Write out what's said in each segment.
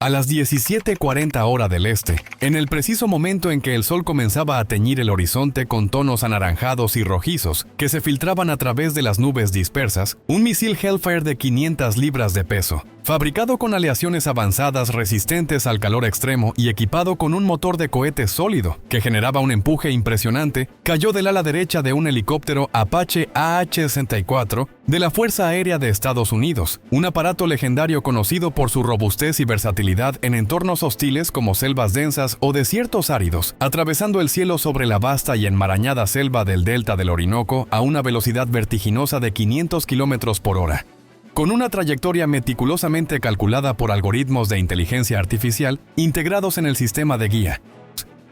A las 17:40 hora del este, en el preciso momento en que el sol comenzaba a teñir el horizonte con tonos anaranjados y rojizos que se filtraban a través de las nubes dispersas, un misil Hellfire de 500 libras de peso, fabricado con aleaciones avanzadas resistentes al calor extremo y equipado con un motor de cohete sólido que generaba un empuje impresionante, cayó del ala derecha de un helicóptero Apache AH-64 de la Fuerza Aérea de Estados Unidos, un aparato legendario conocido por su robustez y versatilidad en entornos hostiles como selvas densas o desiertos áridos, atravesando el cielo sobre la vasta y enmarañada selva del delta del Orinoco a una velocidad vertiginosa de 500 km por hora. Con una trayectoria meticulosamente calculada por algoritmos de inteligencia artificial integrados en el sistema de guía,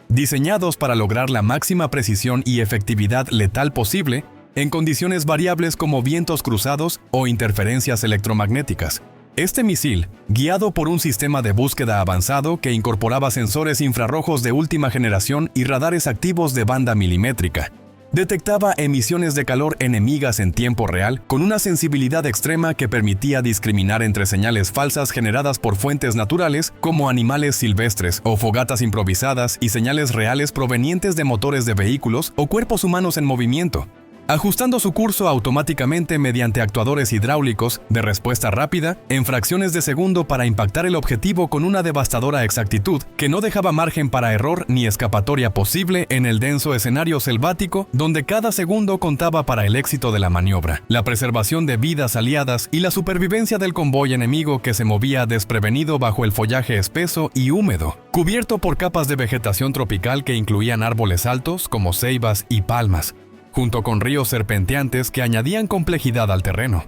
diseñados para lograr la máxima precisión y efectividad letal posible en condiciones variables como vientos cruzados o interferencias electromagnéticas. Este misil, guiado por un sistema de búsqueda avanzado que incorporaba sensores infrarrojos de última generación y radares activos de banda milimétrica, detectaba emisiones de calor enemigas en tiempo real con una sensibilidad extrema que permitía discriminar entre señales falsas generadas por fuentes naturales como animales silvestres o fogatas improvisadas y señales reales provenientes de motores de vehículos o cuerpos humanos en movimiento, ajustando su curso automáticamente mediante actuadores hidráulicos de respuesta rápida en fracciones de segundo para impactar el objetivo con una devastadora exactitud que no dejaba margen para error ni escapatoria posible en el denso escenario selvático donde cada segundo contaba para el éxito de la maniobra, la preservación de vidas aliadas y la supervivencia del convoy enemigo que se movía desprevenido bajo el follaje espeso y húmedo, cubierto por capas de vegetación tropical que incluían árboles altos como ceibas y palmas, junto con ríos serpenteantes que añadían complejidad al terreno.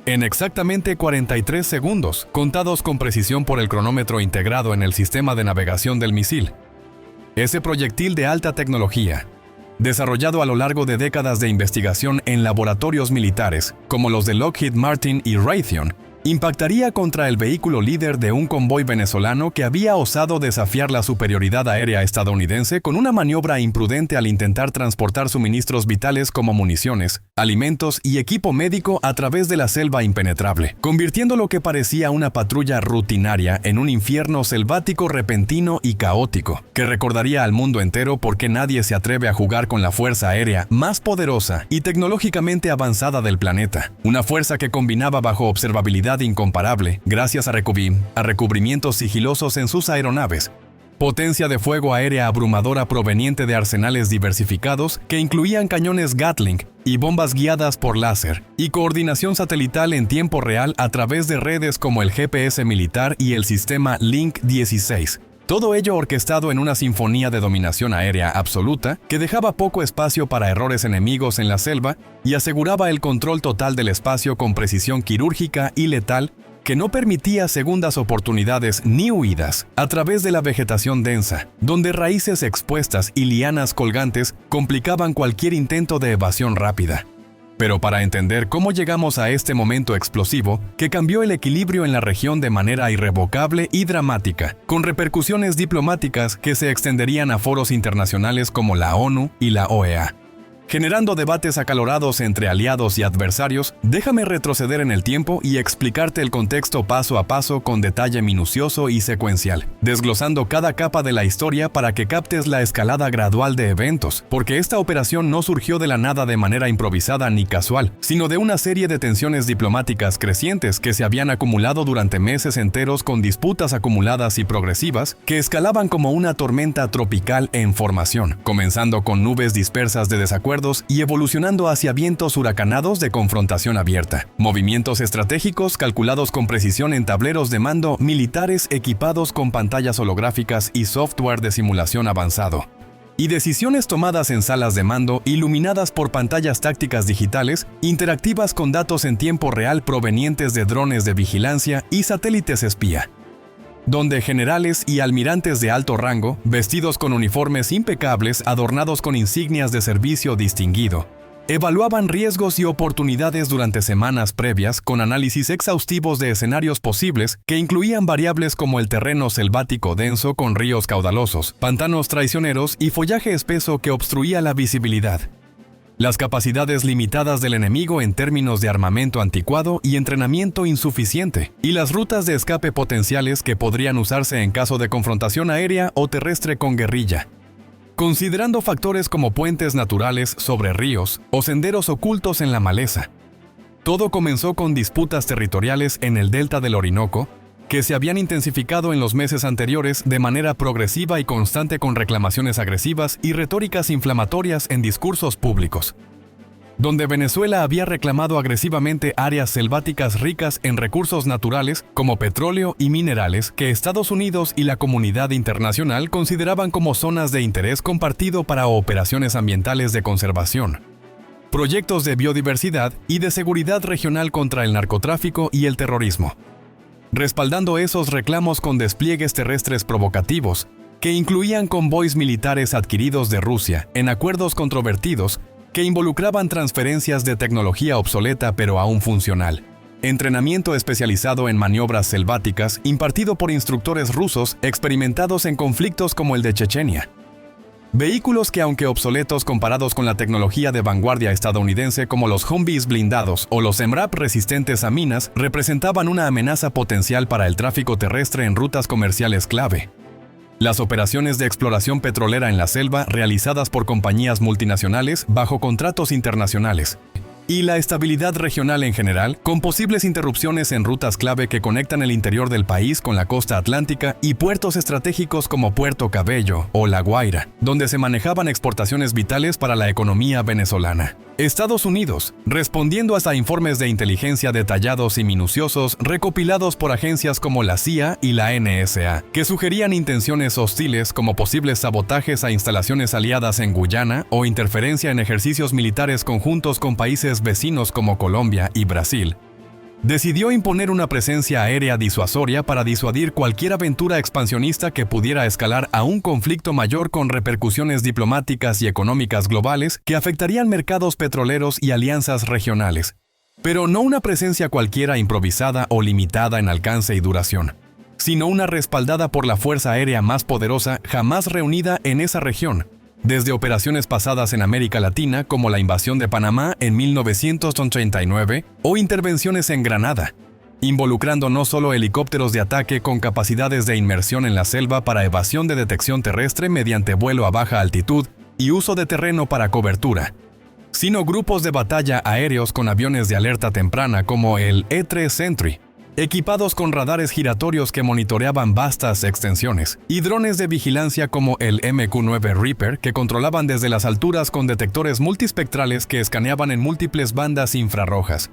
En exactamente 43 segundos, contados con precisión por el cronómetro integrado en el sistema de navegación del misil, ese proyectil de alta tecnología, desarrollado a lo largo de décadas de investigación en laboratorios militares, como los de Lockheed Martin y Raytheon, impactaría contra el vehículo líder de un convoy venezolano que había osado desafiar la superioridad aérea estadounidense con una maniobra imprudente al intentar transportar suministros vitales como municiones, alimentos y equipo médico a través de la selva impenetrable, convirtiendo lo que parecía una patrulla rutinaria en un infierno selvático repentino y caótico, que recordaría al mundo entero por qué nadie se atreve a jugar con la fuerza aérea más poderosa y tecnológicamente avanzada del planeta, una fuerza que combinaba bajo observabilidad incomparable gracias a recubrimientos sigilosos en sus aeronaves, potencia de fuego aérea abrumadora proveniente de arsenales diversificados que incluían cañones Gatling y bombas guiadas por láser, y coordinación satelital en tiempo real a través de redes como el GPS militar y el sistema Link 16. Todo ello orquestado en una sinfonía de dominación aérea absoluta que dejaba poco espacio para errores enemigos en la selva y aseguraba el control total del espacio con precisión quirúrgica y letal que no permitía segundas oportunidades ni huidas a través de la vegetación densa, donde raíces expuestas y lianas colgantes complicaban cualquier intento de evasión rápida. Pero para entender cómo llegamos a este momento explosivo que cambió el equilibrio en la región de manera irrevocable y dramática, con repercusiones diplomáticas que se extenderían a foros internacionales como la ONU y la OEA, generando debates acalorados entre aliados y adversarios, déjame retroceder en el tiempo y explicarte el contexto paso a paso con detalle minucioso y secuencial, desglosando cada capa de la historia para que captes la escalada gradual de eventos, porque esta operación no surgió de la nada de manera improvisada ni casual, sino de una serie de tensiones diplomáticas crecientes que se habían acumulado durante meses enteros con disputas acumuladas y progresivas que escalaban como una tormenta tropical en formación, comenzando con nubes dispersas de desacuerdo y evolucionando hacia vientos huracanados de confrontación abierta. Movimientos estratégicos calculados con precisión en tableros de mando militares equipados con pantallas holográficas y software de simulación avanzado. Y decisiones tomadas en salas de mando iluminadas por pantallas tácticas digitales interactivas con datos en tiempo real provenientes de drones de vigilancia y satélites espía, donde generales y almirantes de alto rango, vestidos con uniformes impecables adornados con insignias de servicio distinguido, evaluaban riesgos y oportunidades durante semanas previas con análisis exhaustivos de escenarios posibles que incluían variables como el terreno selvático denso con ríos caudalosos, pantanos traicioneros y follaje espeso que obstruía la visibilidad. las capacidades limitadas del enemigo en términos de armamento anticuado y entrenamiento insuficiente, y las rutas de escape potenciales que podrían usarse en caso de confrontación aérea o terrestre con guerrilla. Considerando factores como puentes naturales sobre ríos o senderos ocultos en la maleza. Todo comenzó con disputas territoriales en el delta del Orinoco, que se habían intensificado en los meses anteriores de manera progresiva y constante con reclamaciones agresivas y retóricas inflamatorias en discursos públicos. Donde Venezuela había reclamado agresivamente áreas selváticas ricas en recursos naturales como petróleo y minerales que Estados Unidos y la comunidad internacional consideraban como zonas de interés compartido para operaciones ambientales de conservación, proyectos de biodiversidad y de seguridad regional contra el narcotráfico y el terrorismo, respaldando esos reclamos con despliegues terrestres provocativos, que incluían convoys militares adquiridos de Rusia en acuerdos controvertidos que involucraban transferencias de tecnología obsoleta pero aún funcional, entrenamiento especializado en maniobras selváticas impartido por instructores rusos experimentados en conflictos como el de Chechenia. Vehículos que, aunque obsoletos comparados con la tecnología de vanguardia estadounidense como los Humvees blindados o los MRAP resistentes a minas, representaban una amenaza potencial para el tráfico terrestre en rutas comerciales clave. Las operaciones de exploración petrolera en la selva realizadas por compañías multinacionales bajo contratos internacionales. Y la estabilidad regional en general, con posibles interrupciones en rutas clave que conectan el interior del país con la costa atlántica y puertos estratégicos como Puerto Cabello o La Guaira, donde se manejaban exportaciones vitales para la economía venezolana. Estados Unidos, respondiendo hasta informes de inteligencia detallados y minuciosos recopilados por agencias como la CIA y la NSA, que sugerían intenciones hostiles como posibles sabotajes a instalaciones aliadas en Guyana o interferencia en ejercicios militares conjuntos con países vecinos como Colombia y Brasil, decidió imponer una presencia aérea disuasoria para disuadir cualquier aventura expansionista que pudiera escalar a un conflicto mayor con repercusiones diplomáticas y económicas globales que afectarían mercados petroleros y alianzas regionales. Pero no una presencia cualquiera improvisada o limitada en alcance y duración, sino una respaldada por la fuerza aérea más poderosa jamás reunida en esa región, desde operaciones pasadas en América Latina como la invasión de Panamá en 1939 o intervenciones en Granada, involucrando no solo helicópteros de ataque con capacidades de inmersión en la selva para evasión de detección terrestre mediante vuelo a baja altitud y uso de terreno para cobertura, sino grupos de batalla aéreos con aviones de alerta temprana como el E-3 Sentry, equipados con radares giratorios que monitoreaban vastas extensiones, y drones de vigilancia como el MQ-9 Reaper que controlaban desde las alturas con detectores multispectrales que escaneaban en múltiples bandas infrarrojas,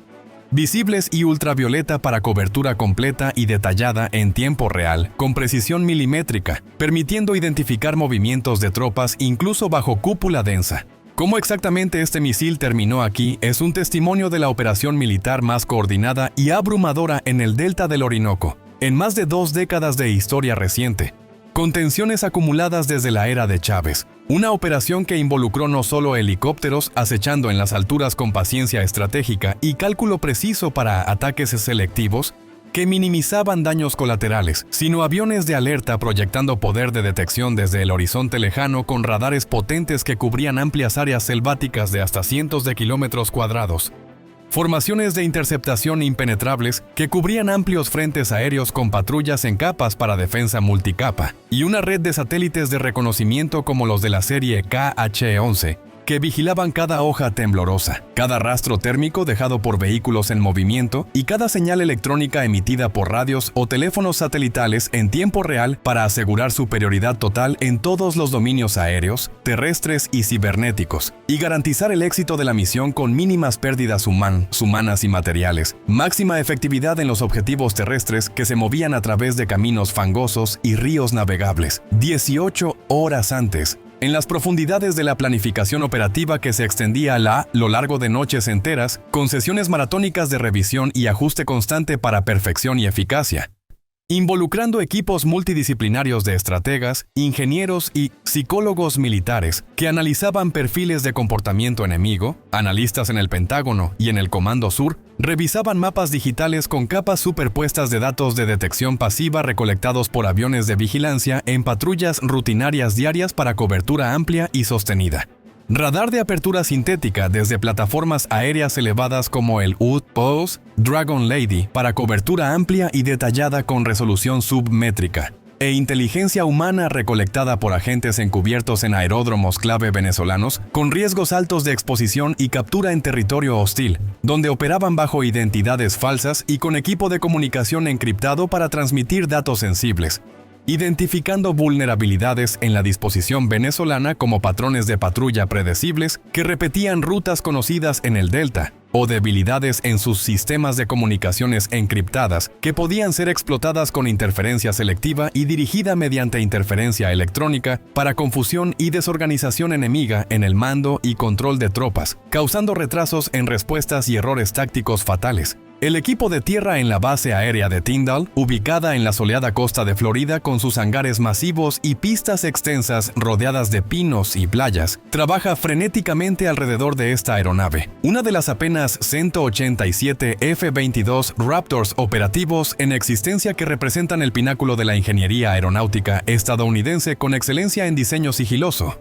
visibles y ultravioleta para cobertura completa y detallada en tiempo real, con precisión milimétrica, permitiendo identificar movimientos de tropas incluso bajo cúpula densa. Cómo exactamente este misil terminó aquí es un testimonio de la operación militar más coordinada y abrumadora en el delta del Orinoco, en más de 2 décadas de historia reciente, con tensiones acumuladas desde la era de Chávez. Una operación que involucró no solo helicópteros acechando en las alturas con paciencia estratégica y cálculo preciso para ataques selectivos, que minimizaban daños colaterales, sino aviones de alerta proyectando poder de detección desde el horizonte lejano con radares potentes que cubrían amplias áreas selváticas de hasta cientos de kilómetros cuadrados. Formaciones de interceptación impenetrables que cubrían amplios frentes aéreos con patrullas en capas para defensa multicapa, y una red de satélites de reconocimiento como los de la serie KH-11, que vigilaban cada hoja temblorosa, cada rastro térmico dejado por vehículos en movimiento y cada señal electrónica emitida por radios o teléfonos satelitales en tiempo real para asegurar superioridad total en todos los dominios aéreos, terrestres y cibernéticos, y garantizar el éxito de la misión con mínimas pérdidas humanas y materiales, máxima efectividad en los objetivos terrestres que se movían a través de caminos fangosos y ríos navegables. 18 horas antes, en las profundidades de la planificación operativa que se extendía a lo largo de noches enteras, con sesiones maratónicas de revisión y ajuste constante para perfección y eficacia, involucrando equipos multidisciplinarios de estrategas, ingenieros y psicólogos militares que analizaban perfiles de comportamiento enemigo, analistas en el Pentágono y en el Comando Sur, revisaban mapas digitales con capas superpuestas de datos de detección pasiva recolectados por aviones de vigilancia en patrullas rutinarias diarias para cobertura amplia y sostenida. Radar de apertura sintética desde plataformas aéreas elevadas como el UTPOS Dragon Lady para cobertura amplia y detallada con resolución submétrica. E inteligencia humana recolectada por agentes encubiertos en aeródromos clave venezolanos con riesgos altos de exposición y captura en territorio hostil, donde operaban bajo identidades falsas y con equipo de comunicación encriptado para transmitir datos sensibles, identificando vulnerabilidades en la disposición venezolana como patrones de patrulla predecibles que repetían rutas conocidas en el Delta, o debilidades en sus sistemas de comunicaciones encriptadas que podían ser explotadas con interferencia selectiva y dirigida mediante interferencia electrónica para confusión y desorganización enemiga en el mando y control de tropas, causando retrasos en respuestas y errores tácticos fatales. El equipo de tierra en la base aérea de Tyndall, ubicada en la soleada costa de Florida con sus hangares masivos y pistas extensas rodeadas de pinos y playas, trabaja frenéticamente alrededor de esta aeronave, una de las apenas 187 F-22 Raptors operativos en existencia que representan el pináculo de la ingeniería aeronáutica estadounidense con excelencia en diseño sigiloso,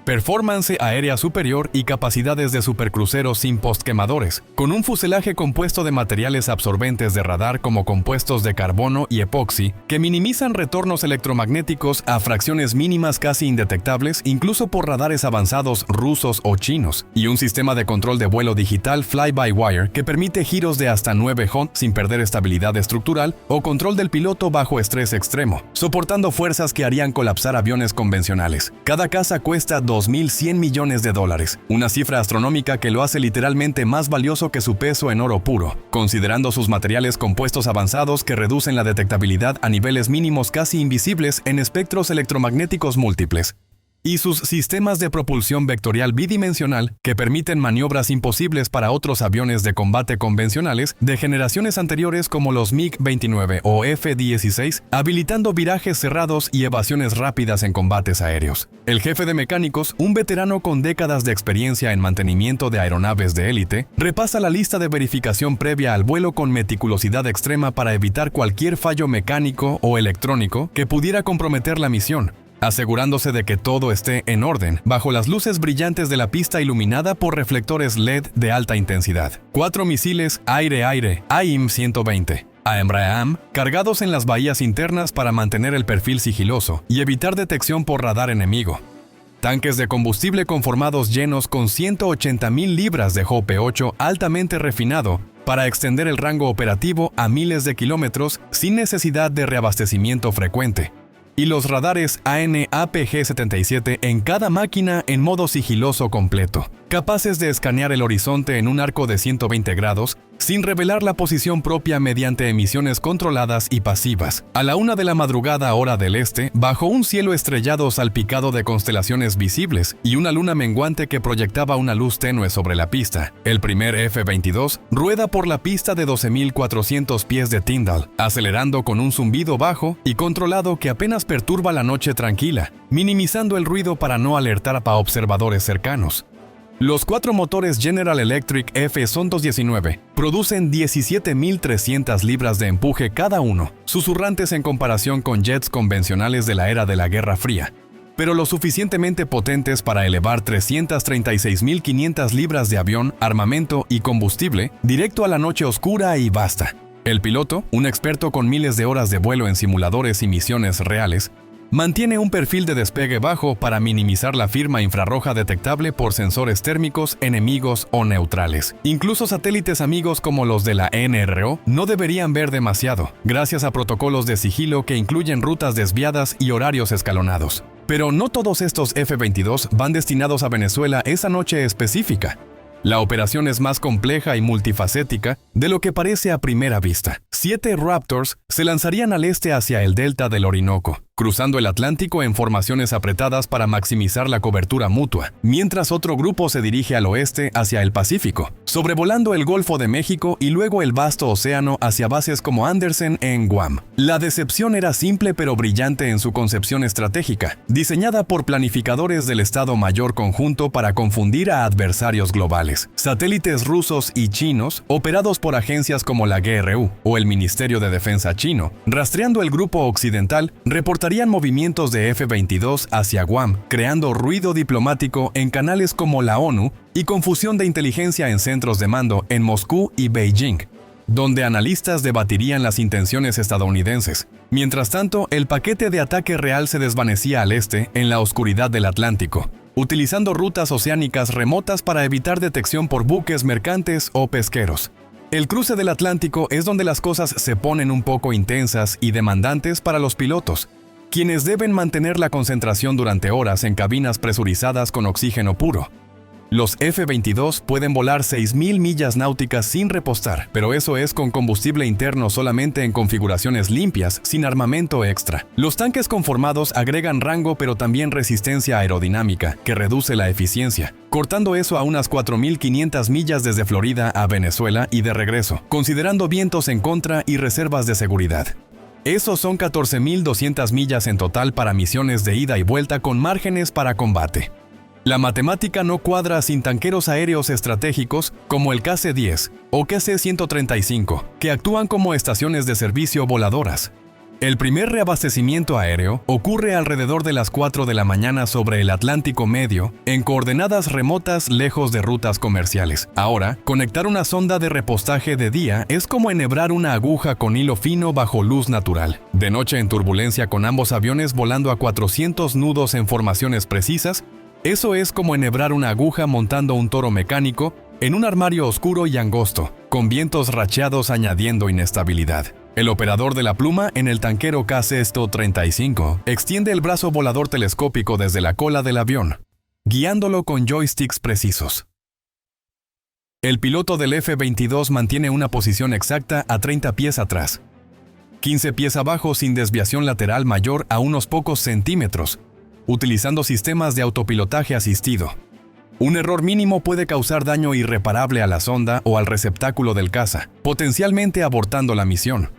performance aérea superior y capacidades de supercruceros sin postquemadores, con un fuselaje compuesto de materiales absorbentes de radar como compuestos de carbono y epoxi que minimizan retornos electromagnéticos a fracciones mínimas casi indetectables incluso por radares avanzados rusos o chinos, y un sistema de control de vuelo digital fly-by-wire que permite giros de hasta 9 knots sin perder estabilidad estructural o control del piloto bajo estrés extremo, soportando fuerzas que harían colapsar aviones convencionales. Cada caza cuesta $2.100 millones, una cifra astronómica que lo hace literalmente más valioso que su peso en oro puro, considerando sus materiales compuestos avanzados que reducen la detectabilidad a niveles mínimos casi invisibles en espectros electromagnéticos múltiples, y sus sistemas de propulsión vectorial bidimensional que permiten maniobras imposibles para otros aviones de combate convencionales de generaciones anteriores como los MiG-29 o F-16, habilitando virajes cerrados y evasiones rápidas en combates aéreos. El jefe de mecánicos, un veterano con décadas de experiencia en mantenimiento de aeronaves de élite, repasa la lista de verificación previa al vuelo con meticulosidad extrema para evitar cualquier fallo mecánico o electrónico que pudiera comprometer la misión, asegurándose de que todo esté en orden, bajo las luces brillantes de la pista iluminada por reflectores LED de alta intensidad. 4 misiles aire-aire AIM-120. AMRAAM, cargados en las bahías internas para mantener el perfil sigiloso y evitar detección por radar enemigo. Tanques de combustible conformados llenos con 180.000 libras de JP-8 altamente refinado para extender el rango operativo a miles de kilómetros sin necesidad de reabastecimiento frecuente. Y los radares AN/APG-77 en cada máquina en modo sigiloso completo, capaces de escanear el horizonte en un arco de 120 grados sin revelar la posición propia mediante emisiones controladas y pasivas. A la 1 de la madrugada hora del este, bajo un cielo estrellado salpicado de constelaciones visibles y una luna menguante que proyectaba una luz tenue sobre la pista, el primer F-22 rueda por la pista de 12.400 pies de Tyndall, acelerando con un zumbido bajo y controlado que apenas perturba la noche tranquila, minimizando el ruido para no alertar a observadores cercanos. Los 4 motores General Electric F-119 producen 17.300 libras de empuje cada uno, susurrantes en comparación con jets convencionales de la era de la Guerra Fría, pero lo suficientemente potentes para elevar 336.500 libras de avión, armamento y combustible directo a la noche oscura y vasta. El piloto, un experto con miles de horas de vuelo en simuladores y misiones reales, mantiene un perfil de despegue bajo para minimizar la firma infrarroja detectable por sensores térmicos enemigos o neutrales. Incluso satélites amigos como los de la NRO no deberían ver demasiado, gracias a protocolos de sigilo que incluyen rutas desviadas y horarios escalonados. Pero no todos estos F-22 van destinados a Venezuela esa noche específica. La operación es más compleja y multifacética de lo que parece a primera vista. 7 Raptors se lanzarían al este hacia el delta del Orinoco, cruzando el Atlántico en formaciones apretadas para maximizar la cobertura mutua, mientras otro grupo se dirige al oeste hacia el Pacífico, sobrevolando el Golfo de México y luego el vasto océano hacia bases como Andersen en Guam. La decepción era simple pero brillante en su concepción estratégica, diseñada por planificadores del Estado Mayor Conjunto para confundir a adversarios globales. Satélites rusos y chinos, operados por agencias como la GRU o el Ministerio de Defensa chino, rastreando el grupo occidental, reportaron reportarían movimientos de F-22 hacia Guam, creando ruido diplomático en canales como la ONU y confusión de inteligencia en centros de mando en Moscú y Beijing, donde analistas debatirían las intenciones estadounidenses. Mientras tanto, el paquete de ataque real se desvanecía al este, en la oscuridad del Atlántico, utilizando rutas oceánicas remotas para evitar detección por buques mercantes o pesqueros. El cruce del Atlántico es donde las cosas se ponen un poco intensas y demandantes para los pilotos, quienes deben mantener la concentración durante horas en cabinas presurizadas con oxígeno puro. Los F-22 pueden volar 6.000 millas náuticas sin repostar, pero eso es con combustible interno solamente en configuraciones limpias, sin armamento extra. Los tanques conformados agregan rango pero también resistencia aerodinámica, que reduce la eficiencia, cortando eso a unas 4.500 millas desde Florida a Venezuela y de regreso, considerando vientos en contra y reservas de seguridad. Esos son 14.200 millas en total para misiones de ida y vuelta con márgenes para combate. La matemática no cuadra sin tanqueros aéreos estratégicos como el KC-10 o KC-135, que actúan como estaciones de servicio voladoras. El primer reabastecimiento aéreo ocurre alrededor de las 4 de la mañana sobre el Atlántico Medio, en coordenadas remotas lejos de rutas comerciales. Ahora, conectar una sonda de repostaje de día es como enhebrar una aguja con hilo fino bajo luz natural. De noche, en turbulencia con ambos aviones volando a 400 nudos en formaciones precisas, eso es como enhebrar una aguja montando un toro mecánico en un armario oscuro y angosto, con vientos racheados añadiendo inestabilidad. El operador de la pluma en el tanquero KC-135 extiende el brazo volador telescópico desde la cola del avión, guiándolo con joysticks precisos. El piloto del F-22 mantiene una posición exacta a 30 pies atrás, 15 pies abajo sin desviación lateral mayor a unos pocos centímetros, utilizando sistemas de autopilotaje asistido. Un error mínimo puede causar daño irreparable a la sonda o al receptáculo del caza, potencialmente abortando la misión.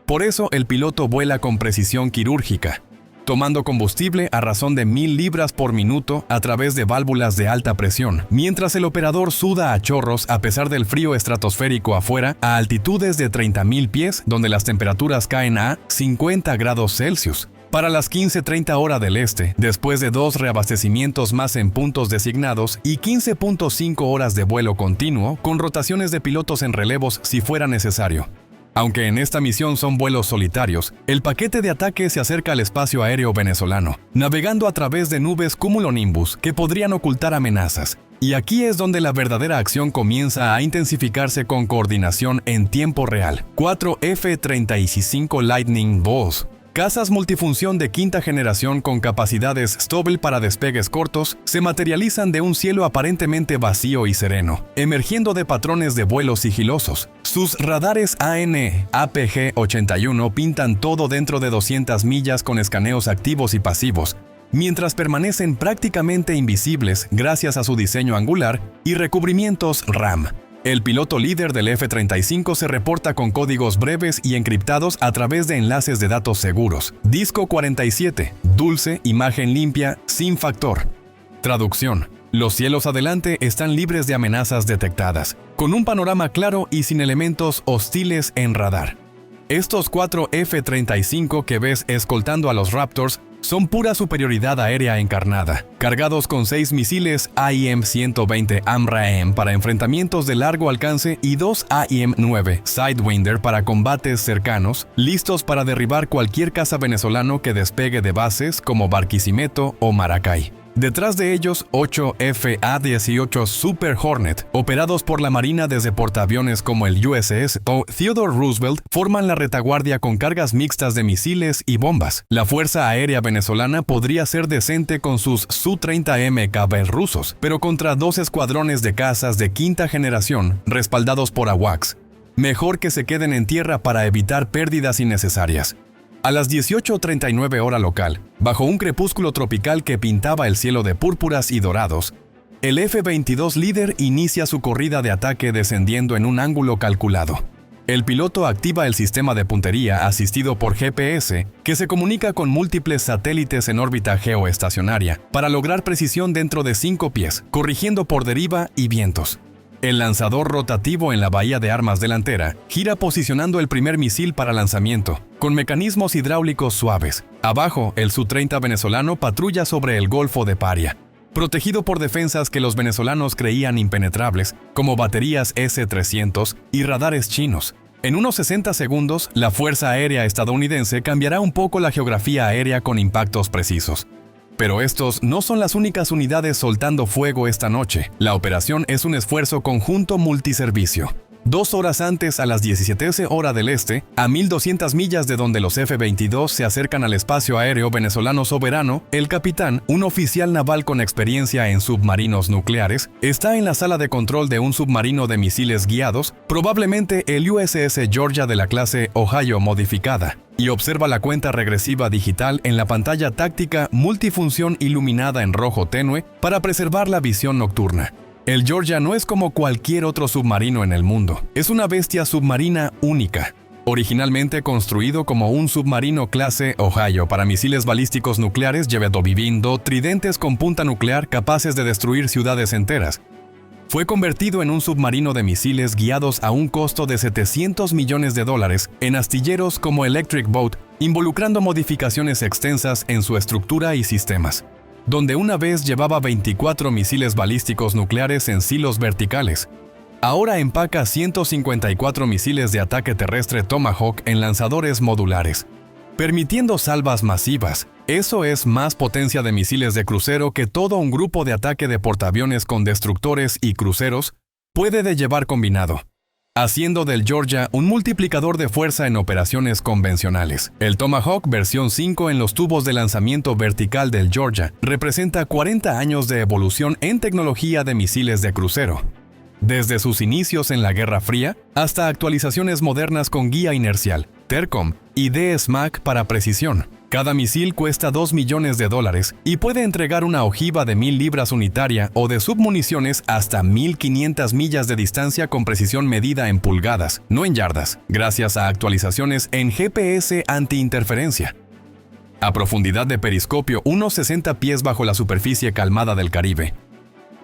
Por eso el piloto vuela con precisión quirúrgica, tomando combustible a razón de 1.000 libras por minuto a través de válvulas de alta presión, mientras el operador suda a chorros a pesar del frío estratosférico afuera a altitudes de 30.000 pies, donde las temperaturas caen a 50 grados Celsius. Para las 15:30 hora del este, después de 2 reabastecimientos más en puntos designados y 15.5 horas de vuelo continuo, con rotaciones de pilotos en relevos si fuera necesario. Aunque en esta misión son vuelos solitarios, el paquete de ataque se acerca al espacio aéreo venezolano, navegando a través de nubes cumulonimbus que podrían ocultar amenazas. Y aquí es donde la verdadera acción comienza a intensificarse con coordinación en tiempo real. 4 F-35 Lightning II. Cazas multifunción de quinta generación con capacidades STOVL para despegues cortos se materializan de un cielo aparentemente vacío y sereno, emergiendo de patrones de vuelo sigilosos. Sus radares APG-81 pintan todo dentro de 200 millas con escaneos activos y pasivos, mientras permanecen prácticamente invisibles gracias a su diseño angular y recubrimientos RAM. El piloto líder del F-35 se reporta con códigos breves y encriptados a través de enlaces de datos seguros. Disco 47, dulce, imagen limpia, sin factor. Traducción: los cielos adelante están libres de amenazas detectadas, con un panorama claro y sin elementos hostiles en radar. Estos 4 F-35 que ves escoltando a los Raptors son pura superioridad aérea encarnada, cargados con 6 misiles AIM-120 AMRAAM para enfrentamientos de largo alcance y 2 AIM-9 Sidewinder para combates cercanos, listos para derribar cualquier caza venezolano que despegue de bases como Barquisimeto o Maracay. Detrás de ellos, 8 FA-18 Super Hornet, operados por la Marina desde portaaviones como el USS o Theodore Roosevelt, forman la retaguardia con cargas mixtas de misiles y bombas. La Fuerza Aérea Venezolana podría ser decente con sus Su-30 MKB rusos, pero contra 2 escuadrones de cazas de quinta generación, respaldados por AWACS. Mejor que se queden en tierra para evitar pérdidas innecesarias. A las 18:39 hora local, bajo un crepúsculo tropical que pintaba el cielo de púrpuras y dorados, el F-22 líder inicia su corrida de ataque descendiendo en un ángulo calculado. El piloto activa el sistema de puntería asistido por GPS, que se comunica con múltiples satélites en órbita geoestacionaria, para lograr precisión dentro de 5 pies, corrigiendo por deriva y vientos. El lanzador rotativo en la bahía de armas delantera gira posicionando el primer misil para lanzamiento, con mecanismos hidráulicos suaves. Abajo, el Su-30 venezolano patrulla sobre el Golfo de Paria, protegido por defensas que los venezolanos creían impenetrables, como baterías S-300 y radares chinos. En unos 60 segundos, la Fuerza Aérea estadounidense cambiará un poco la geografía aérea con impactos precisos. Pero estos no son las únicas unidades soltando fuego esta noche. La operación es un esfuerzo conjunto multiservicio. 2 horas antes, a las 17 horas del este, a 1.200 millas de donde los F-22 se acercan al espacio aéreo venezolano soberano, el capitán, un oficial naval con experiencia en submarinos nucleares, está en la sala de control de un submarino de misiles guiados, probablemente el USS Georgia de la clase Ohio modificada, y observa la cuenta regresiva digital en la pantalla táctica multifunción iluminada en rojo tenue para preservar la visión nocturna. El Georgia no es como cualquier otro submarino en el mundo. Es una bestia submarina única. Originalmente construido como un submarino clase Ohio para misiles balísticos nucleares, llevando viviendo tridentes con punta nuclear capaces de destruir ciudades enteras, fue convertido en un submarino de misiles guiados a un costo de $700 millones en astilleros como Electric Boat, involucrando modificaciones extensas en su estructura y sistemas, donde una vez llevaba 24 misiles balísticos nucleares en silos verticales. Ahora empaca 154 misiles de ataque terrestre Tomahawk en lanzadores modulares, permitiendo salvas masivas. Eso es más potencia de misiles de crucero que todo un grupo de ataque de portaaviones con destructores y cruceros puede llevar combinado, haciendo del Georgia un multiplicador de fuerza en operaciones convencionales. El Tomahawk versión 5 en los tubos de lanzamiento vertical del Georgia representa 40 años de evolución en tecnología de misiles de crucero, desde sus inicios en la Guerra Fría hasta actualizaciones modernas con guía inercial, TERCOM y DSMAC para precisión. Cada misil cuesta $2 millones y puede entregar una ojiva de 1.000 libras unitaria o de submuniciones hasta 1.500 millas de distancia con precisión medida en pulgadas, no en yardas, gracias a actualizaciones en GPS antiinterferencia. A profundidad de periscopio, unos 60 pies bajo la superficie calmada del Caribe,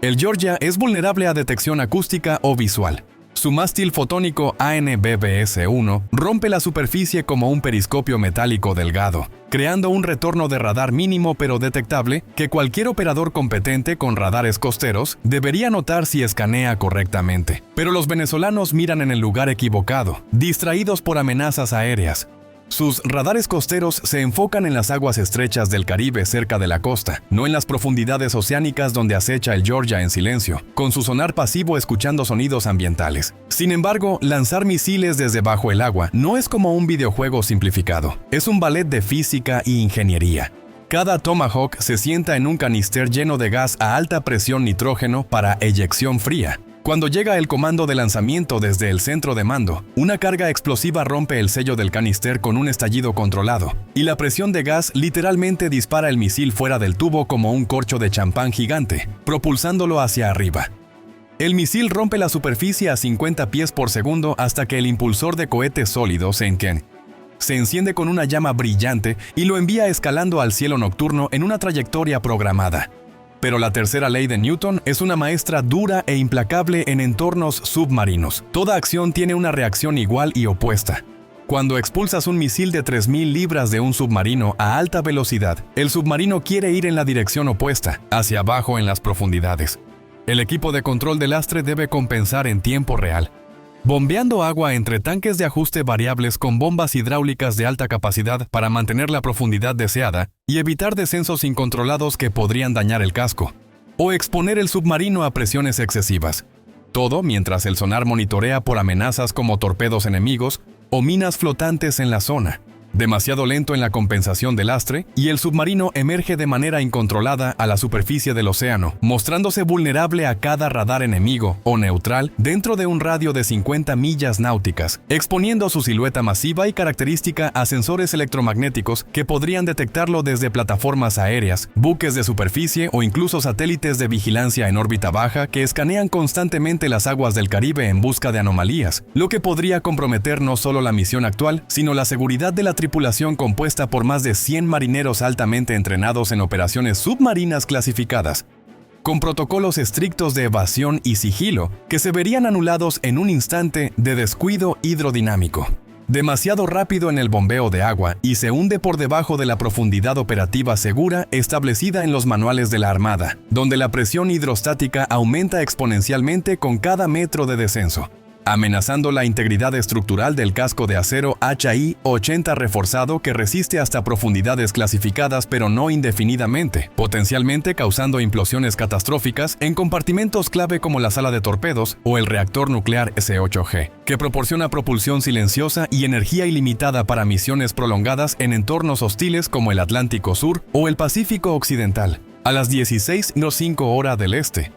el Georgia es vulnerable a detección acústica o visual. Su mástil fotónico ANBBS-1 rompe la superficie como un periscopio metálico delgado, creando un retorno de radar mínimo pero detectable que cualquier operador competente con radares costeros debería notar si escanea correctamente. Pero los venezolanos miran en el lugar equivocado, distraídos por amenazas aéreas. Sus radares costeros se enfocan en las aguas estrechas del Caribe cerca de la costa, no en las profundidades oceánicas donde acecha el Georgia en silencio, con su sonar pasivo escuchando sonidos ambientales. Sin embargo, lanzar misiles desde bajo el agua no es como un videojuego simplificado, es un ballet de física y ingeniería. Cada Tomahawk se sienta en un canister lleno de gas a alta presión nitrógeno para eyección fría. Cuando llega el comando de lanzamiento desde el centro de mando, una carga explosiva rompe el sello del canister con un estallido controlado, y la presión de gas literalmente dispara el misil fuera del tubo como un corcho de champán gigante, propulsándolo hacia arriba. El misil rompe la superficie a 50 pies por segundo hasta que el impulsor de cohete sólido se enciende con una llama brillante y lo envía escalando al cielo nocturno en una trayectoria programada. Pero la tercera ley de Newton es una maestra dura e implacable en entornos submarinos. Toda acción tiene una reacción igual y opuesta. Cuando expulsas un misil de 3.000 libras de un submarino a alta velocidad, el submarino quiere ir en la dirección opuesta, hacia abajo en las profundidades. El equipo de control del lastre debe compensar en tiempo real, bombeando agua entre tanques de ajuste variables con bombas hidráulicas de alta capacidad para mantener la profundidad deseada y evitar descensos incontrolados que podrían dañar el casco o exponer el submarino a presiones excesivas. Todo mientras el sonar monitorea por amenazas como torpedos enemigos o minas flotantes en la zona. Demasiado lento en la compensación del lastre, y el submarino emerge de manera incontrolada a la superficie del océano, mostrándose vulnerable a cada radar enemigo o neutral dentro de un radio de 50 millas náuticas, exponiendo su silueta masiva y característica a sensores electromagnéticos que podrían detectarlo desde plataformas aéreas, buques de superficie o incluso satélites de vigilancia en órbita baja que escanean constantemente las aguas del Caribe en busca de anomalías, lo que podría comprometer no solo la misión actual, sino la seguridad de la tripulación compuesta por más de 100 marineros altamente entrenados en operaciones submarinas clasificadas. con protocolos estrictos de evasión y sigilo que se verían anulados en un instante de descuido hidrodinámico. Demasiado rápido en el bombeo de agua y se hunde por debajo de la profundidad operativa segura establecida en los manuales de la Armada, donde la presión hidrostática aumenta exponencialmente con cada metro de descenso, amenazando la integridad estructural del casco de acero HI 80 reforzado que resiste hasta profundidades clasificadas pero no indefinidamente, potencialmente causando implosiones catastróficas en compartimentos clave como la sala de torpedos o el reactor nuclear S-8G, que proporciona propulsión silenciosa y energía ilimitada para misiones prolongadas en entornos hostiles como el Atlántico Sur o el Pacífico Occidental, a las 16:05 hora del este.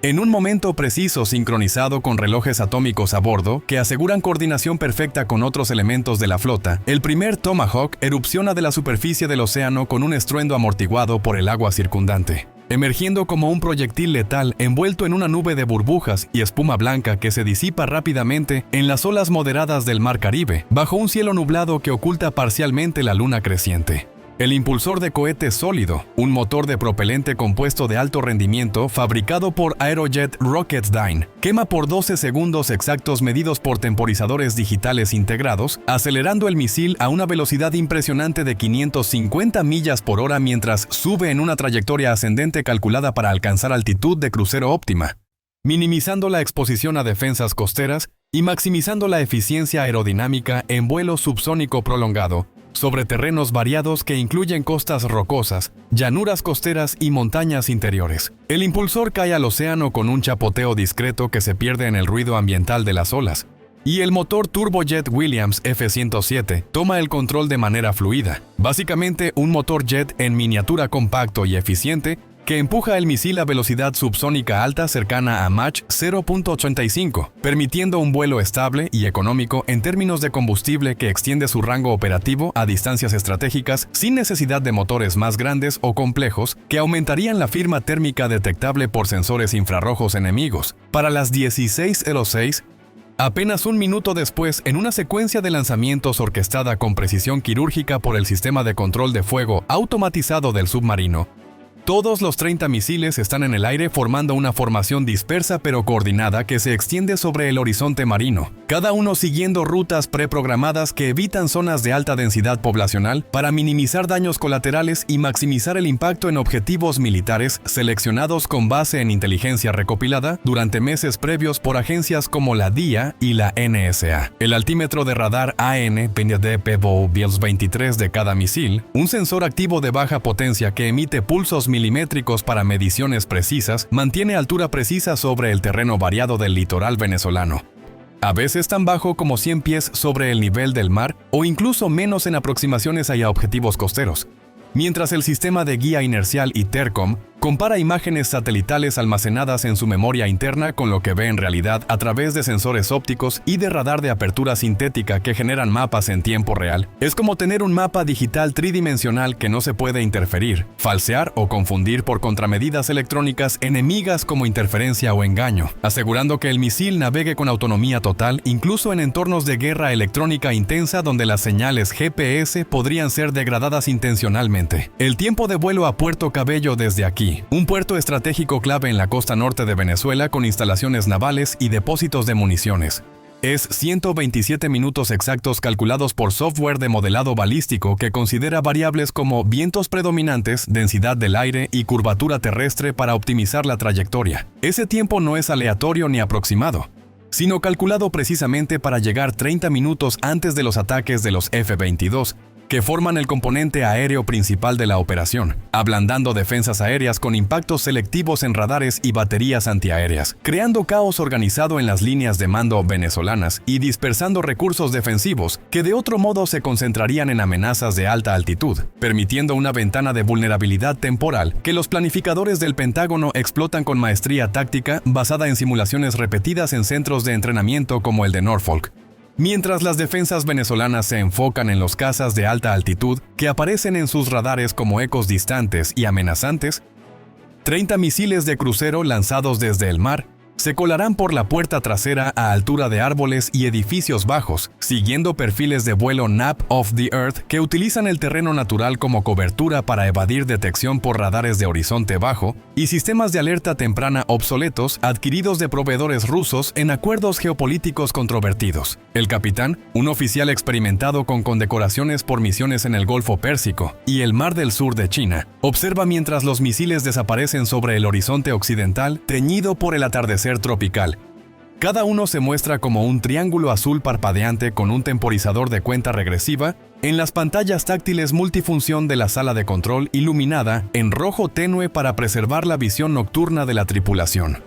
En un momento preciso sincronizado con relojes atómicos a bordo que aseguran coordinación perfecta con otros elementos de la flota, el primer Tomahawk erupciona de la superficie del océano con un estruendo amortiguado por el agua circundante, emergiendo como un proyectil letal envuelto en una nube de burbujas y espuma blanca que se disipa rápidamente en las olas moderadas del Mar Caribe, bajo un cielo nublado que oculta parcialmente la luna creciente. El impulsor de cohete sólido, un motor de propelente compuesto de alto rendimiento fabricado por Aerojet Rocketdyne, quema por 12 segundos exactos medidos por temporizadores digitales integrados, acelerando el misil a una velocidad impresionante de 550 millas por hora mientras sube en una trayectoria ascendente calculada para alcanzar altitud de crucero óptima, minimizando la exposición a defensas costeras y maximizando la eficiencia aerodinámica en vuelo subsónico prolongado, sobre terrenos variados que incluyen costas rocosas, llanuras costeras y montañas interiores. El impulsor cae al océano con un chapoteo discreto que se pierde en el ruido ambiental de las olas, y el motor turbojet Williams F-107 toma el control de manera fluida, básicamente un motor jet en miniatura compacto y eficiente que empuja el misil a velocidad subsónica alta cercana a Mach 0.85, permitiendo un vuelo estable y económico en términos de combustible que extiende su rango operativo a distancias estratégicas sin necesidad de motores más grandes o complejos que aumentarían la firma térmica detectable por sensores infrarrojos enemigos. Para las 16:06, apenas un minuto después, en una secuencia de lanzamientos orquestada con precisión quirúrgica por el sistema de control de fuego automatizado del submarino, todos los 30 misiles están en el aire formando una formación dispersa pero coordinada que se extiende sobre el horizonte marino, cada uno siguiendo rutas preprogramadas que evitan zonas de alta densidad poblacional para minimizar daños colaterales y maximizar el impacto en objetivos militares seleccionados con base en inteligencia recopilada durante meses previos por agencias como la DIA y la NSA. El altímetro de radar AN-23 de cada misil, un sensor activo de baja potencia que emite pulsos milimétricos para mediciones precisas, mantiene altura precisa sobre el terreno variado del litoral venezolano, a veces tan bajo como 100 pies sobre el nivel del mar o incluso menos en aproximaciones hacia objetivos costeros, mientras el sistema de guía inercial ITERCOM compara imágenes satelitales almacenadas en su memoria interna con lo que ve en realidad a través de sensores ópticos y de radar de apertura sintética que generan mapas en tiempo real. Es como tener un mapa digital tridimensional que no se puede interferir, falsear o confundir por contramedidas electrónicas enemigas como interferencia o engaño, asegurando que el misil navegue con autonomía total incluso en entornos de guerra electrónica intensa donde las señales GPS podrían ser degradadas intencionalmente. El tiempo de vuelo a Puerto Cabello desde aquí, un puerto estratégico clave en la costa norte de Venezuela con instalaciones navales y depósitos de municiones, es 127 minutos exactos calculados por software de modelado balístico que considera variables como vientos predominantes, densidad del aire y curvatura terrestre para optimizar la trayectoria. Ese tiempo no es aleatorio ni aproximado, sino calculado precisamente para llegar 30 minutos antes de los ataques de los F-22, que forman el componente aéreo principal de la operación, ablandando defensas aéreas con impactos selectivos en radares y baterías antiaéreas, creando caos organizado en las líneas de mando venezolanas y dispersando recursos defensivos que de otro modo se concentrarían en amenazas de alta altitud, permitiendo una ventana de vulnerabilidad temporal que los planificadores del Pentágono explotan con maestría táctica basada en simulaciones repetidas en centros de entrenamiento como el de Norfolk. Mientras las defensas venezolanas se enfocan en los cazas de alta altitud que aparecen en sus radares como ecos distantes y amenazantes, 30 misiles de crucero lanzados desde el mar Se colarán por la puerta trasera a altura de árboles y edificios bajos, siguiendo perfiles de vuelo Nap of the Earth que utilizan el terreno natural como cobertura para evadir detección por radares de horizonte bajo y sistemas de alerta temprana obsoletos adquiridos de proveedores rusos en acuerdos geopolíticos controvertidos. El capitán, un oficial experimentado con condecoraciones por misiones en el Golfo Pérsico y el Mar del Sur de China, observa mientras los misiles desaparecen sobre el horizonte occidental teñido por el atardecer tropical. Cada uno se muestra como un triángulo azul parpadeante con un temporizador de cuenta regresiva en las pantallas táctiles multifunción de la sala de control iluminada en rojo tenue para preservar la visión nocturna de la tripulación.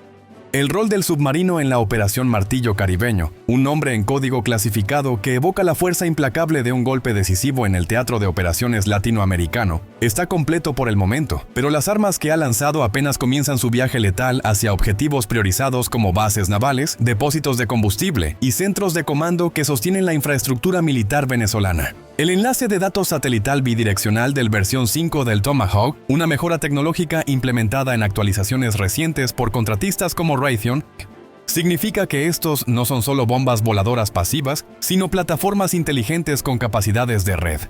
El rol del submarino en la Operación Martillo Caribeño, un nombre en código clasificado que evoca la fuerza implacable de un golpe decisivo en el teatro de operaciones latinoamericano, está completo por el momento, pero las armas que ha lanzado apenas comienzan su viaje letal hacia objetivos priorizados como bases navales, depósitos de combustible y centros de comando que sostienen la infraestructura militar venezolana. El enlace de datos satelital bidireccional del versión 5 del Tomahawk, una mejora tecnológica implementada en actualizaciones recientes por contratistas como Raytheon, significa que estos no son solo bombas voladoras pasivas, sino plataformas inteligentes con capacidades de red.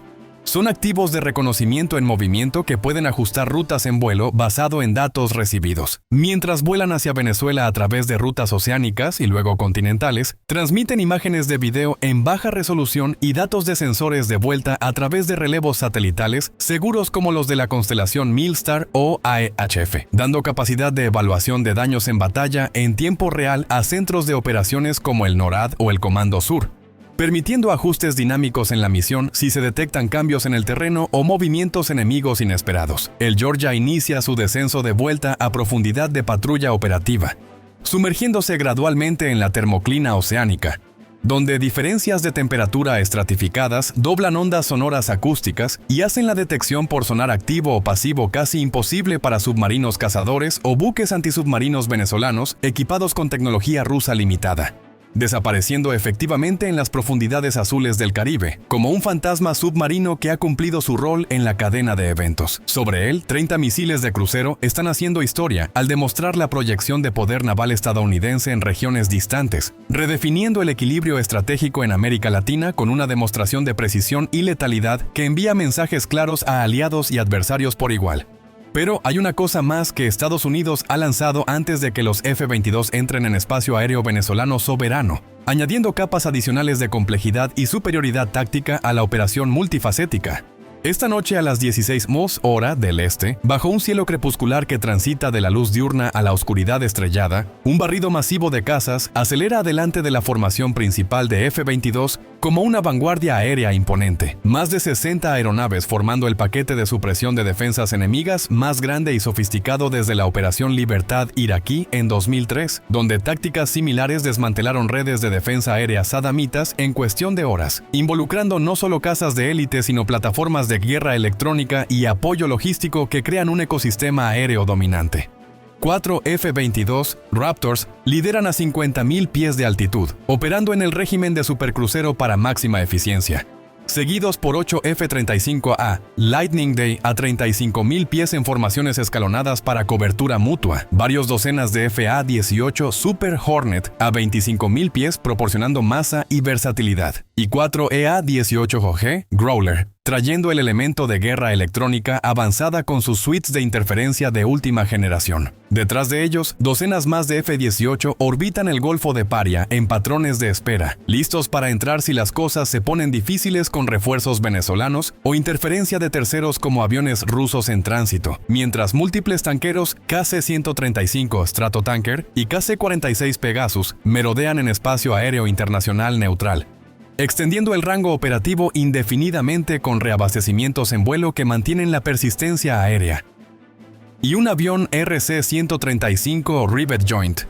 Son activos de reconocimiento en movimiento que pueden ajustar rutas en vuelo basado en datos recibidos. Mientras vuelan hacia Venezuela a través de rutas oceánicas y luego continentales, transmiten imágenes de video en baja resolución y datos de sensores de vuelta a través de relevos satelitales seguros como los de la constelación Milstar o AEHF, dando capacidad de evaluación de daños en batalla en tiempo real a centros de operaciones como el NORAD o el Comando Sur, permitiendo ajustes dinámicos en la misión si se detectan cambios en el terreno o movimientos enemigos inesperados. El Georgia inicia su descenso de vuelta a profundidad de patrulla operativa, sumergiéndose gradualmente en la termoclina oceánica, donde diferencias de temperatura estratificadas doblan ondas sonoras acústicas y hacen la detección por sonar activo o pasivo casi imposible para submarinos cazadores o buques antisubmarinos venezolanos equipados con tecnología rusa limitada, desapareciendo efectivamente en las profundidades azules del Caribe, como un fantasma submarino que ha cumplido su rol en la cadena de eventos. Sobre él, 30 misiles de crucero están haciendo historia al demostrar la proyección de poder naval estadounidense en regiones distantes, redefiniendo el equilibrio estratégico en América Latina con una demostración de precisión y letalidad que envía mensajes claros a aliados y adversarios por igual. Pero hay una cosa más que Estados Unidos ha lanzado antes de que los F-22 entren en espacio aéreo venezolano soberano, añadiendo capas adicionales de complejidad y superioridad táctica a la operación multifacética. Esta noche a las 16 MOS hora del este, bajo un cielo crepuscular que transita de la luz diurna a la oscuridad estrellada, un barrido masivo de cazas acelera adelante de la formación principal de F-22 como una vanguardia aérea imponente. Más de 60 aeronaves formando el paquete de supresión de defensas enemigas más grande y sofisticado desde la Operación Libertad iraquí en 2003, donde tácticas similares desmantelaron redes de defensa aérea sadamitas en cuestión de horas, involucrando no solo cazas de élite sino plataformas de guerra electrónica y apoyo logístico que crean un ecosistema aéreo dominante. 4 F-22 Raptors lideran a 50.000 pies de altitud, operando en el régimen de supercrucero para máxima eficiencia, seguidos por 8 F-35A Lightning Day a 35.000 pies en formaciones escalonadas para cobertura mutua, varios docenas de FA-18 Super Hornet a 25.000 pies proporcionando masa y versatilidad, y 4 EA-18G Growler, trayendo el elemento de guerra electrónica avanzada con sus suites de interferencia de última generación. Detrás de ellos, docenas más de F-18 orbitan el Golfo de Paria en patrones de espera, listos para entrar si las cosas se ponen difíciles con refuerzos venezolanos o interferencia de terceros como aviones rusos en tránsito, mientras múltiples tanqueros KC-135 Stratotanker y KC-46 Pegasus merodean en espacio aéreo internacional neutral, extendiendo el rango operativo indefinidamente con reabastecimientos en vuelo que mantienen la persistencia aérea. Y un avión RC-135 Rivet Joint,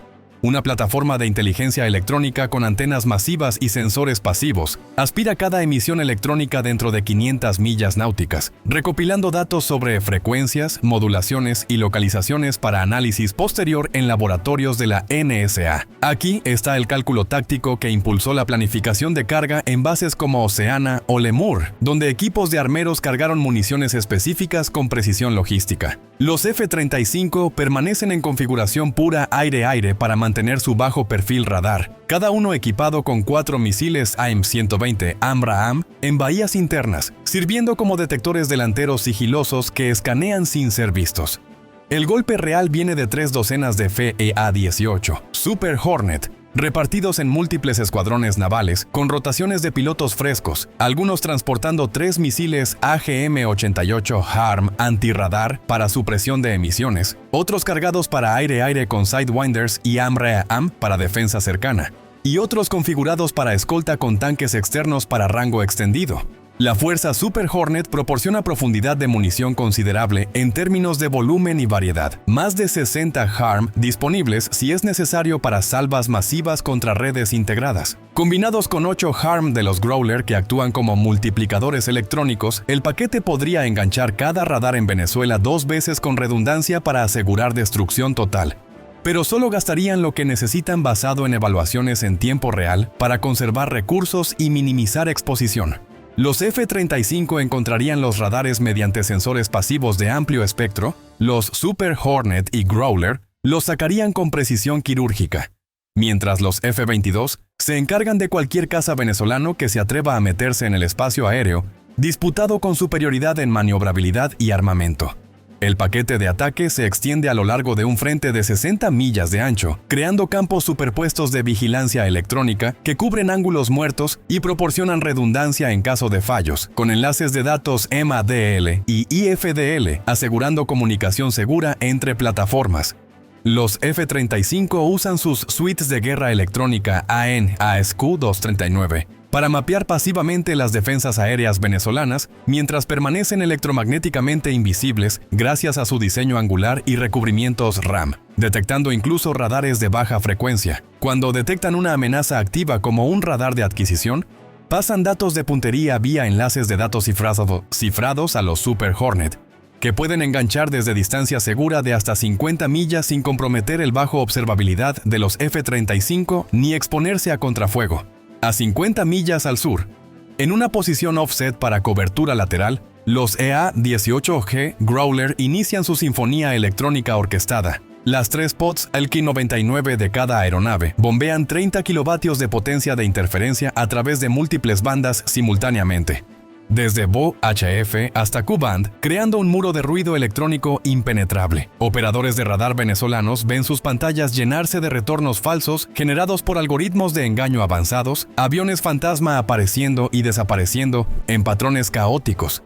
una plataforma de inteligencia electrónica con antenas masivas y sensores pasivos, aspira cada emisión electrónica dentro de 500 millas náuticas, recopilando datos sobre frecuencias, modulaciones y localizaciones para análisis posterior en laboratorios de la NSA. Aquí está el cálculo táctico que impulsó la planificación de carga en bases como Oceana o Lemur, donde equipos de armeros cargaron municiones específicas con precisión logística. Los F-35 permanecen en configuración pura aire-aire para mantener mantener su bajo perfil radar, cada uno equipado con 4 misiles AIM-120 AMRAAM en bahías internas, sirviendo como detectores delanteros sigilosos que escanean sin ser vistos. El golpe real viene de 3 docenas de FEA-18 Super Hornet, repartidos en múltiples escuadrones navales, con rotaciones de pilotos frescos, algunos transportando 3 misiles AGM-88 HARM antirradar para supresión de emisiones, otros cargados para aire-aire con Sidewinders y AMRAAM para defensa cercana, y otros configurados para escolta con tanques externos para rango extendido. La fuerza Super Hornet proporciona profundidad de munición considerable en términos de volumen y variedad. Más de 60 HARM disponibles si es necesario para salvas masivas contra redes integradas. Combinados con 8 HARM de los Growler que actúan como multiplicadores electrónicos, el paquete podría enganchar cada radar en Venezuela 2 veces con redundancia para asegurar destrucción total. Pero solo gastarían lo que necesitan basado en evaluaciones en tiempo real para conservar recursos y minimizar exposición. Los F-35 encontrarían los radares mediante sensores pasivos de amplio espectro, los Super Hornet y Growler los sacarían con precisión quirúrgica, mientras los F-22 se encargan de cualquier caza venezolano que se atreva a meterse en el espacio aéreo, disputado con superioridad en maniobrabilidad y armamento. El paquete de ataque se extiende a lo largo de un frente de 60 millas de ancho, creando campos superpuestos de vigilancia electrónica que cubren ángulos muertos y proporcionan redundancia en caso de fallos, con enlaces de datos MADL y IFDL, asegurando comunicación segura entre plataformas. Los F-35 usan sus suites de guerra electrónica AN/ASQ-239 para mapear pasivamente las defensas aéreas venezolanas mientras permanecen electromagnéticamente invisibles gracias a su diseño angular y recubrimientos RAM, detectando incluso radares de baja frecuencia. Cuando detectan una amenaza activa como un radar de adquisición, pasan datos de puntería vía enlaces de datos cifrados a los Super Hornet, que pueden enganchar desde distancia segura de hasta 50 millas sin comprometer el bajo observabilidad de los F-35 ni exponerse a contrafuego. A 50 millas al sur, en una posición offset para cobertura lateral, los EA-18G Growler inician su sinfonía electrónica orquestada. Las 3 pods Elki 99 de cada aeronave bombean 30 kilovatios de potencia de interferencia a través de múltiples bandas simultáneamente, desde VHF hasta Q-band, creando un muro de ruido electrónico impenetrable. Operadores de radar venezolanos ven sus pantallas llenarse de retornos falsos generados por algoritmos de engaño avanzados, aviones fantasma apareciendo y desapareciendo en patrones caóticos,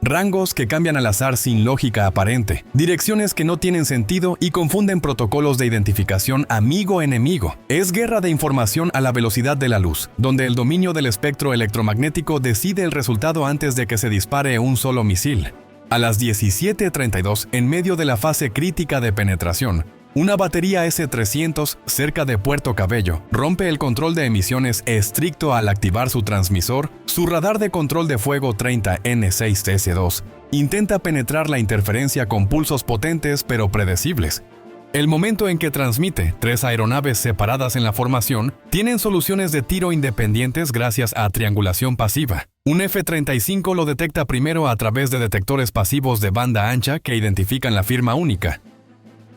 rangos que cambian al azar sin lógica aparente, direcciones que no tienen sentido y confunden protocolos de identificación amigo-enemigo. Es guerra de información a la velocidad de la luz, donde el dominio del espectro electromagnético decide el resultado antes de que se dispare un solo misil. A las 17:32, en medio de la fase crítica de penetración, una batería S-300 cerca de Puerto Cabello rompe el control de emisiones estricto al activar su transmisor. Su radar de control de fuego 30N6TS2 intenta penetrar la interferencia con pulsos potentes pero predecibles. El momento en que transmite, 3 aeronaves separadas en la formación tienen soluciones de tiro independientes gracias a triangulación pasiva. Un F-35 lo detecta primero a través de detectores pasivos de banda ancha que identifican la firma única.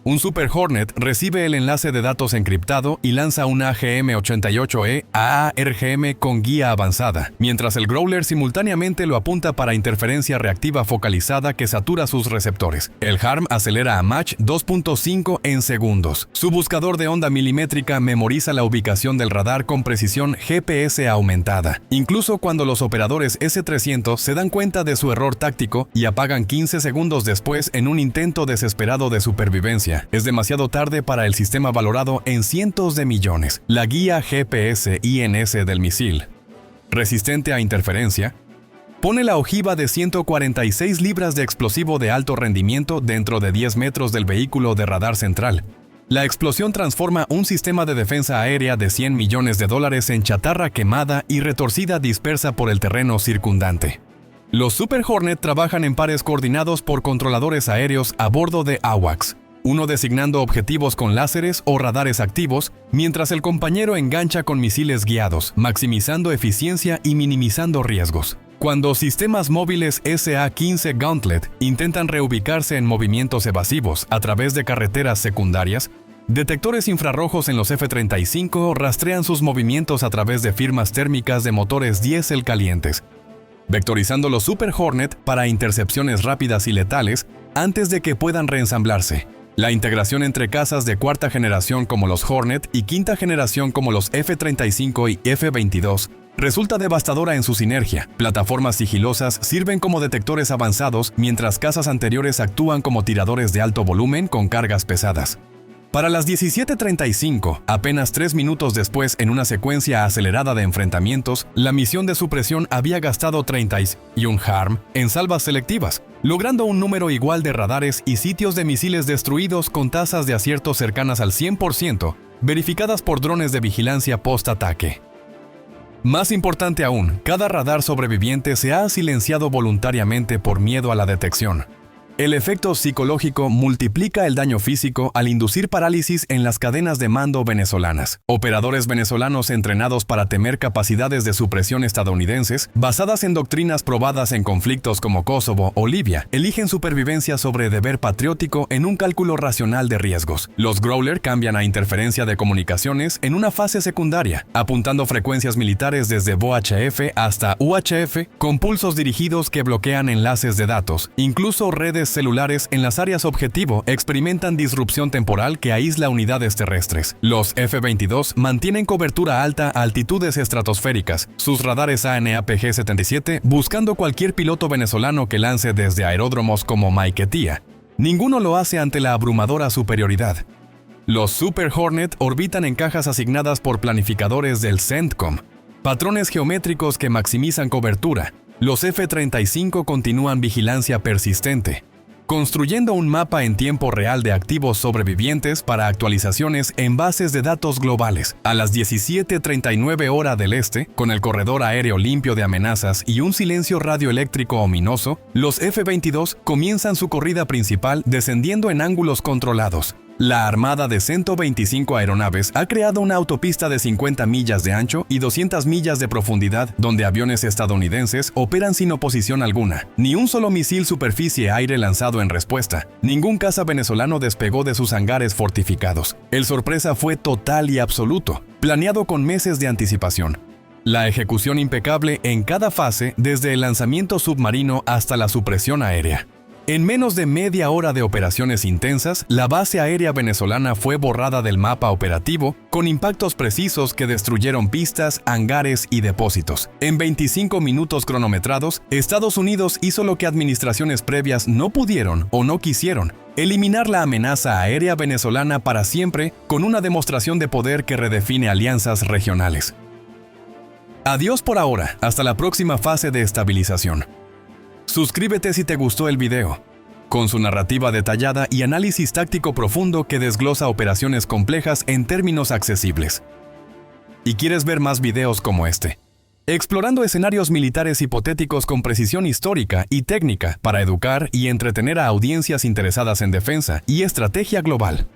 Un Super Hornet recibe el enlace de datos encriptado y lanza un AGM-88E AARGM con guía avanzada, mientras el Growler simultáneamente lo apunta para interferencia reactiva focalizada que satura sus receptores. El HARM acelera a Mach 2.5 en segundos. Su buscador de onda milimétrica memoriza la ubicación del radar con precisión GPS aumentada, incluso cuando los operadores S-300 se dan cuenta de su error táctico y apagan 15 segundos después en un intento desesperado de supervivencia. Es demasiado tarde para el sistema valorado en cientos de millones. La guía GPS-INS del misil, resistente a interferencia, pone la ojiva de 146 libras de explosivo de alto rendimiento dentro de 10 metros del vehículo de radar central. La explosión transforma un sistema de defensa aérea de $100 millones en chatarra quemada y retorcida dispersa por el terreno circundante. Los Super Hornet trabajan en pares coordinados por controladores aéreos a bordo de AWACS, uno designando objetivos con láseres o radares activos, mientras el compañero engancha con misiles guiados, maximizando eficiencia y minimizando riesgos. Cuando sistemas móviles SA-15 Gauntlet intentan reubicarse en movimientos evasivos a través de carreteras secundarias, Detectores infrarrojos en los F-35 rastrean sus movimientos a través de firmas térmicas de motores diésel calientes, vectorizando los Super Hornet para intercepciones rápidas y letales antes de que puedan reensamblarse. La integración entre cazas de cuarta generación como los Hornet y quinta generación como los F-35 y F-22 resulta devastadora en su sinergia. Plataformas sigilosas sirven como detectores avanzados, mientras cazas anteriores actúan como tiradores de alto volumen con cargas pesadas. Para las 17:35, apenas 3 minutos después, en una secuencia acelerada de enfrentamientos, la misión de supresión había gastado 31 HARM en salvas selectivas, logrando un número igual de radares y sitios de misiles destruidos con tasas de acierto cercanas al 100%, verificadas por drones de vigilancia post-ataque. Más importante aún, cada radar sobreviviente se ha silenciado voluntariamente por miedo a la detección. El efecto psicológico multiplica el daño físico al inducir parálisis en las cadenas de mando venezolanas. Operadores venezolanos entrenados para temer capacidades de supresión estadounidenses, basadas en doctrinas probadas en conflictos como Kosovo o Libia, eligen supervivencia sobre deber patriótico en un cálculo racional de riesgos. Los Growler cambian a interferencia de comunicaciones en una fase secundaria, apuntando frecuencias militares desde VHF hasta UHF con pulsos dirigidos que bloquean enlaces de datos, incluso redes celulares en las áreas objetivo experimentan disrupción temporal que aísla unidades terrestres. Los F-22 mantienen cobertura alta a altitudes estratosféricas, sus radares ANAPG-77 buscando cualquier piloto venezolano que lance desde aeródromos como Maiquetía. Ninguno lo hace ante la abrumadora superioridad. Los Super Hornet orbitan en cajas asignadas por planificadores del CENTCOM, patrones geométricos que maximizan cobertura. Los F-35 continúan vigilancia persistente, construyendo un mapa en tiempo real de activos sobrevivientes para actualizaciones en bases de datos globales. A las 17:39 hora del este, con el corredor aéreo limpio de amenazas y un silencio radioeléctrico ominoso, los F-22 comienzan su corrida principal descendiendo en ángulos controlados. La armada de 125 aeronaves ha creado una autopista de 50 millas de ancho y 200 millas de profundidad donde aviones estadounidenses operan sin oposición alguna. Ni un solo misil superficie-aire lanzado en respuesta. Ningún caza venezolano despegó de sus hangares fortificados. El sorpresa fue total y absoluto, planeado con meses de anticipación. La ejecución impecable en cada fase, desde el lanzamiento submarino hasta la supresión aérea. En menos de media hora de operaciones intensas, la base aérea venezolana fue borrada del mapa operativo con impactos precisos que destruyeron pistas, hangares y depósitos. En 25 minutos cronometrados, Estados Unidos hizo lo que administraciones previas no pudieron o no quisieron: eliminar la amenaza aérea venezolana para siempre con una demostración de poder que redefine alianzas regionales. Adiós por ahora, hasta la próxima fase de estabilización. Suscríbete si te gustó el video, con su narrativa detallada y análisis táctico profundo que desglosa operaciones complejas en términos accesibles. ¿Y quieres ver más videos como este? Explorando escenarios militares hipotéticos con precisión histórica y técnica para educar y entretener a audiencias interesadas en defensa y estrategia global.